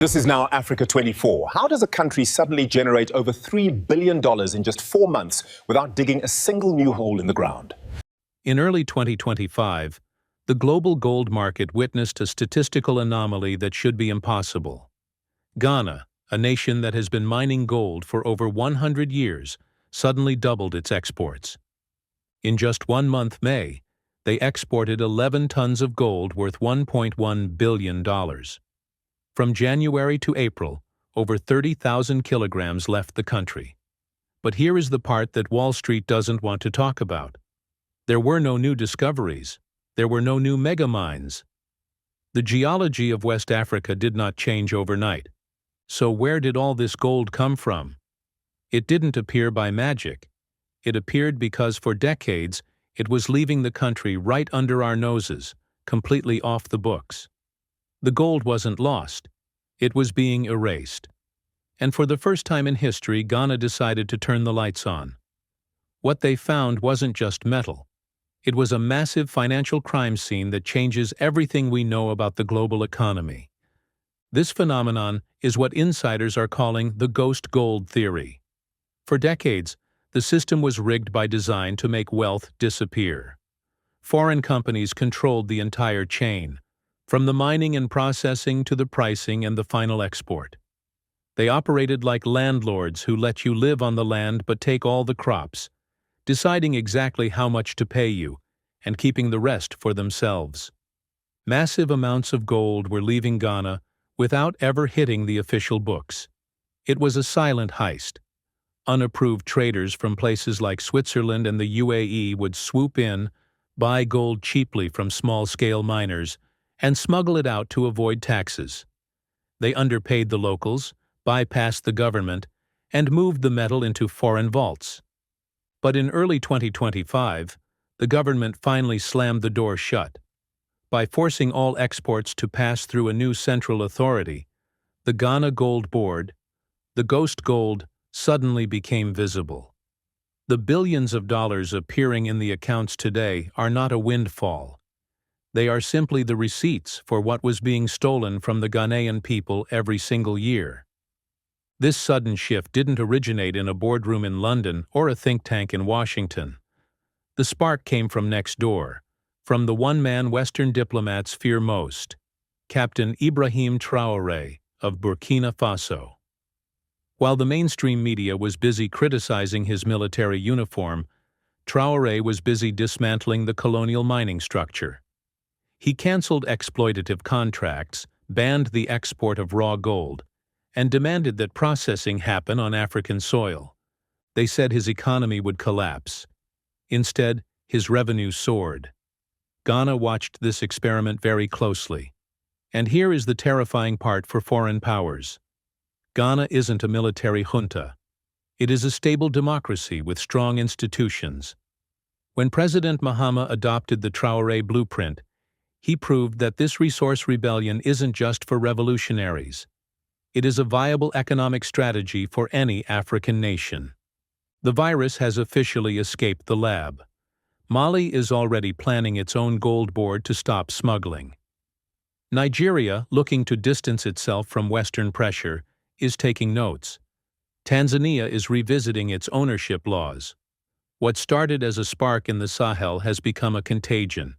This is now Africa 24. How does a country suddenly generate over $3 billion in just 4 months without digging a single new hole in the ground? In early 2025, the global gold market witnessed a statistical anomaly that should be impossible. Ghana, a nation that has been mining gold for over 100 years, suddenly doubled its exports. In just 1 month, May, they exported 11 tons of gold worth $1.1 billion. From January to April, over 30,000 kilograms left the country. But here is the part that Wall Street doesn't want to talk about. There were no new discoveries. There were no new megamines. The geology of West Africa did not change overnight. So where did all this gold come from? It didn't appear by magic. It appeared because for decades it was leaving the country right under our noses, completely off the books. The gold wasn't lost. It was being erased. And for the first time in history, Ghana decided to turn the lights on. What they found wasn't just metal. It was a massive financial crime scene that changes everything we know about the global economy. This phenomenon is what insiders are calling the ghost gold theory. For decades, the system was rigged by design to make wealth disappear. Foreign companies controlled the entire chain, from the mining and processing to the pricing and the final export. They operated like landlords who let you live on the land but take all the crops, deciding exactly how much to pay you and keeping the rest for themselves. Massive amounts of gold were leaving Ghana without ever hitting the official books. It was a silent heist. Unapproved traders from places like Switzerland and the UAE would swoop in, buy gold cheaply from small-scale miners, and smuggle it out to avoid taxes. They underpaid the locals, bypassed the government, and moved the metal into foreign vaults. But in early 2025, the government finally slammed the door shut. By forcing all exports to pass through a new central authority, the Ghana Gold Board, the ghost gold suddenly became visible. The billions of dollars appearing in the accounts today are not a windfall. They are simply the receipts for what was being stolen from the Ghanaian people every single year. This sudden shift didn't originate in a boardroom in London or a think tank in Washington. The spark came from next door, from the one-man Western diplomats fear most, Captain Ibrahim Traoré of Burkina Faso. While the mainstream media was busy criticizing his military uniform, Traoré was busy dismantling the colonial mining structure. He canceled exploitative contracts, banned the export of raw gold, and demanded that processing happen on African soil. They said his economy would collapse. Instead, his revenue soared. Ghana watched this experiment very closely. And here is the terrifying part for foreign powers. Ghana isn't a military junta. It is a stable democracy with strong institutions. When President Mahama adopted the Traoré blueprint, he proved that this resource rebellion isn't just for revolutionaries. It is a viable economic strategy for any African nation. The virus has officially escaped the lab. Mali is already planning its own gold board to stop smuggling. Nigeria, looking to distance itself from Western pressure, is taking notes. Tanzania is revisiting its ownership laws. What started as a spark in the Sahel has become a contagion,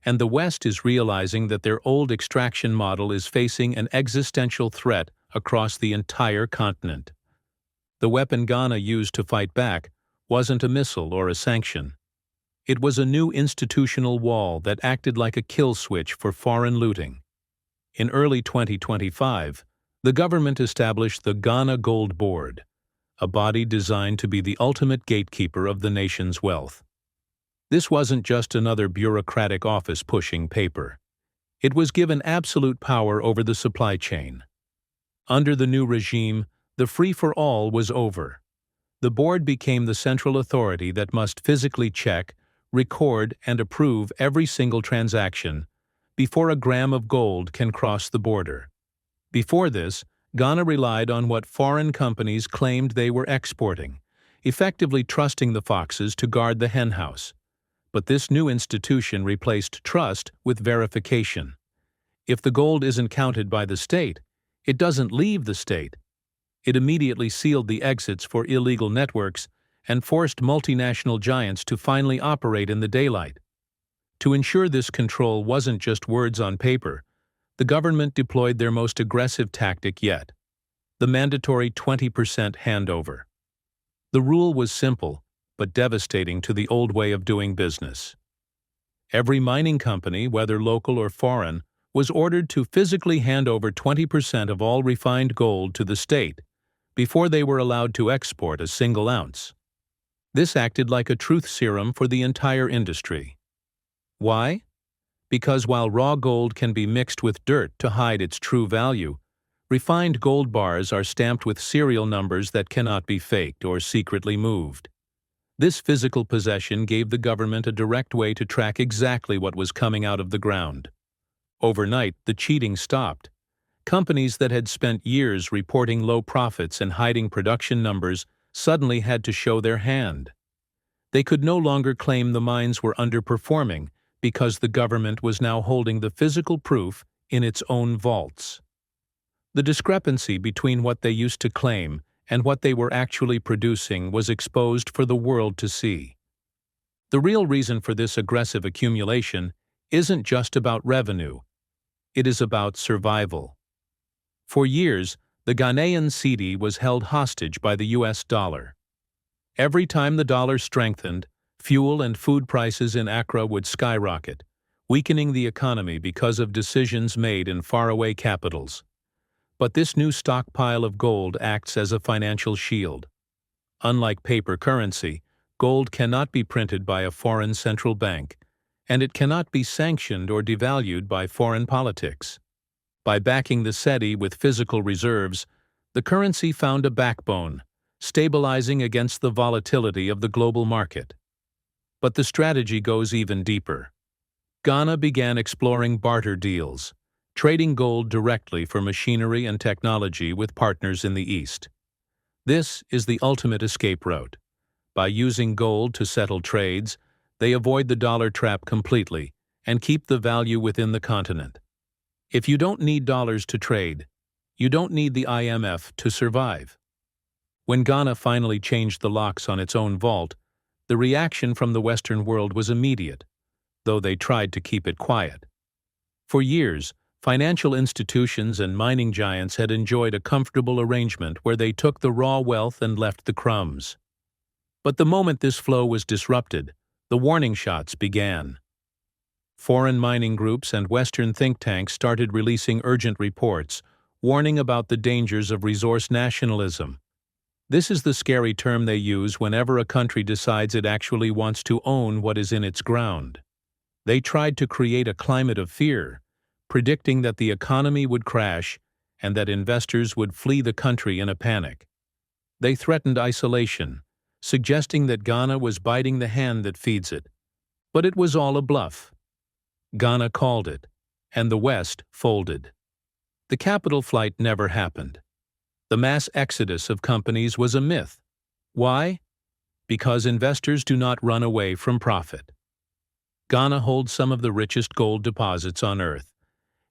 and the West is realizing that their old extraction model is facing an existential threat across the entire continent. The weapon Ghana used to fight back wasn't a missile or a sanction. It was a new institutional wall that acted like a kill switch for foreign looting. In early 2025, the government established the Ghana Gold Board, a body designed to be the ultimate gatekeeper of the nation's wealth. This wasn't just another bureaucratic office pushing paper. It was given absolute power over the supply chain. Under the new regime, the free-for-all was over. The board became the central authority that must physically check, record, and approve every single transaction before a gram of gold can cross the border. Before this, Ghana relied on what foreign companies claimed they were exporting, effectively trusting the foxes to guard the henhouse. But this new institution replaced trust with verification. If the gold isn't counted by the state, It doesn't leave the state. It immediately sealed the exits for illegal networks and forced multinational giants to finally operate in the daylight. To ensure this control wasn't just words on paper, the government deployed their most aggressive tactic yet: the mandatory 20% handover. The rule was simple, but devastating to the old way of doing business. Every mining company, whether local or foreign, was ordered to physically hand over 20% of all refined gold to the state before they were allowed to export a single ounce. This acted like a truth serum for the entire industry. Why? Because while raw gold can be mixed with dirt to hide its true value, refined gold bars are stamped with serial numbers that cannot be faked or secretly moved. This physical possession gave the government a direct way to track exactly what was coming out of the ground. Overnight, the cheating stopped. Companies that had spent years reporting low profits and hiding production numbers suddenly had to show their hand. They could no longer claim the mines were underperforming because the government was now holding the physical proof in its own vaults. The discrepancy between what they used to claim and what they were actually producing was exposed for the world to see. The real reason for this aggressive accumulation isn't just about revenue. It is about survival. For years, the Ghanaian cedi was held hostage by the US dollar. Every time the dollar strengthened, fuel and food prices in Accra would skyrocket, weakening the economy because of decisions made in faraway capitals. But this new stockpile of gold acts as a financial shield. Unlike paper currency, gold cannot be printed by a foreign central bank, and it cannot be sanctioned or devalued by foreign politics. By backing the cedi with physical reserves, the currency found a backbone, stabilizing against the volatility of the global market. But the strategy goes even deeper. Ghana began exploring barter deals, trading gold directly for machinery and technology with partners in the East. This is the ultimate escape route. By using gold to settle trades, they avoid the dollar trap completely and keep the value within the continent. If you don't need dollars to trade, you don't need the IMF to survive. When Ghana finally changed the locks on its own vault, the reaction from the Western world was immediate, though they tried to keep it quiet. For years, financial institutions and mining giants had enjoyed a comfortable arrangement where they took the raw wealth and left the crumbs. But the moment this flow was disrupted, the warning shots began. Foreign mining groups and Western think tanks started releasing urgent reports, warning about the dangers of resource nationalism. This is the scary term they use whenever a country decides it actually wants to own what is in its ground. They tried to create a climate of fear, predicting that the economy would crash and that investors would flee the country in a panic. They threatened isolation, suggesting that Ghana was biting the hand that feeds it. But it was all a bluff. Ghana called it, and the West folded. The capital flight never happened. The mass exodus of companies was a myth. Why? Because investors do not run away from profit. Ghana holds some of the richest gold deposits on Earth,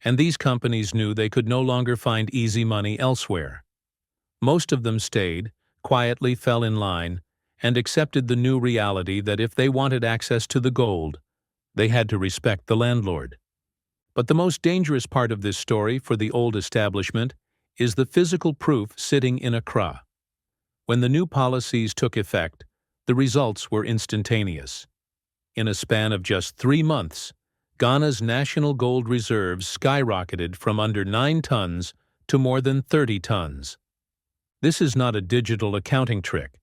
and these companies knew they could no longer find easy money elsewhere. Most of them stayed, quietly fell in line, and accepted the new reality that if they wanted access to the gold, they had to respect the landlord. But the most dangerous part of this story for the old establishment is the physical proof sitting in Accra. When the new policies took effect, the results were instantaneous. In a span of just 3 months, Ghana's national gold reserves skyrocketed from under 9 tons to more than 30 tons. This is not a digital accounting trick.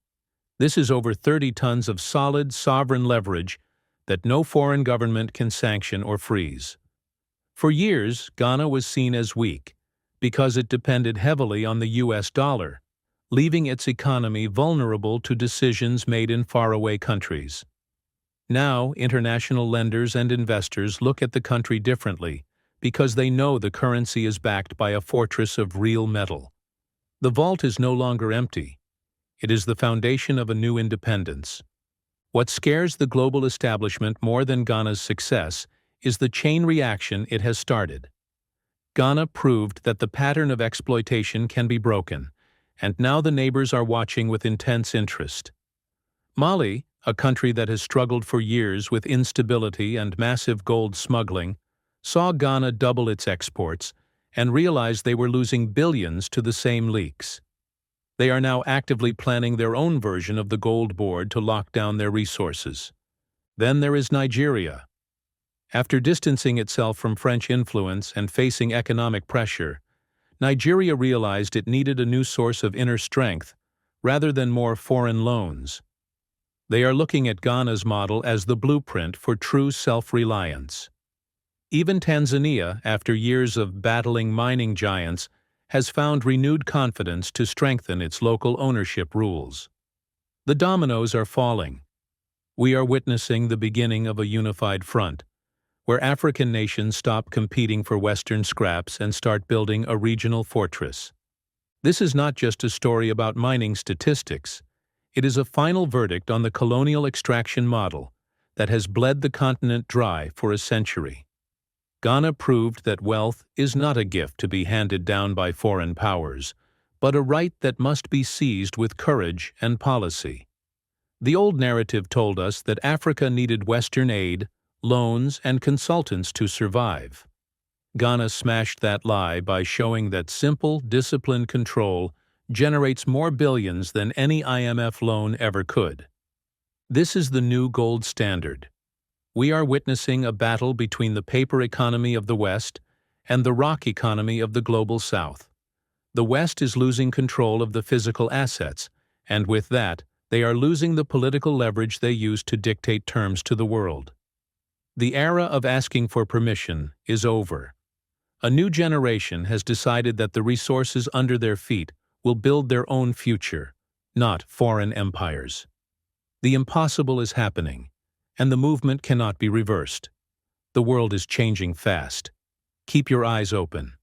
This is over 30 tons of solid, sovereign leverage that no foreign government can sanction or freeze. For years, Ghana was seen as weak because it depended heavily on the US dollar, leaving its economy vulnerable to decisions made in faraway countries. Now, international lenders and investors look at the country differently because they know the currency is backed by a fortress of real metal. The vault is no longer empty. It is the foundation of a new independence. What scares the global establishment more than Ghana's success is the chain reaction it has started. Ghana proved that the pattern of exploitation can be broken, and now the neighbors are watching with intense interest. Mali, a country that has struggled for years with instability and massive gold smuggling, saw Ghana double its exports and realized they were losing billions to the same leaks. They are now actively planning their own version of the gold board to lock down their resources. Then there is Nigeria. After distancing itself from French influence and facing economic pressure, Nigeria realized it needed a new source of inner strength rather than more foreign loans. They are looking at Ghana's model as the blueprint for true self-reliance. Even Tanzania, after years of battling mining giants, has found renewed confidence to strengthen its local ownership rules. The dominoes are falling. We are witnessing the beginning of a unified front, where African nations stop competing for Western scraps and start building a regional fortress. This is not just a story about mining statistics. It is a final verdict on the colonial extraction model that has bled the continent dry for a century. Ghana proved that wealth is not a gift to be handed down by foreign powers, but a right that must be seized with courage and policy. The old narrative told us that Africa needed Western aid, loans, and consultants to survive. Ghana smashed that lie by showing that simple, disciplined control generates more billions than any IMF loan ever could. This is the new gold standard. We are witnessing a battle between the paper economy of the West and the rock economy of the global South. The West is losing control of the physical assets, and with that, they are losing the political leverage they use to dictate terms to the world. The era of asking for permission is over. A new generation has decided that the resources under their feet will build their own future, not foreign empires. The impossible is happening, and the movement cannot be reversed. The world is changing fast. Keep your eyes open.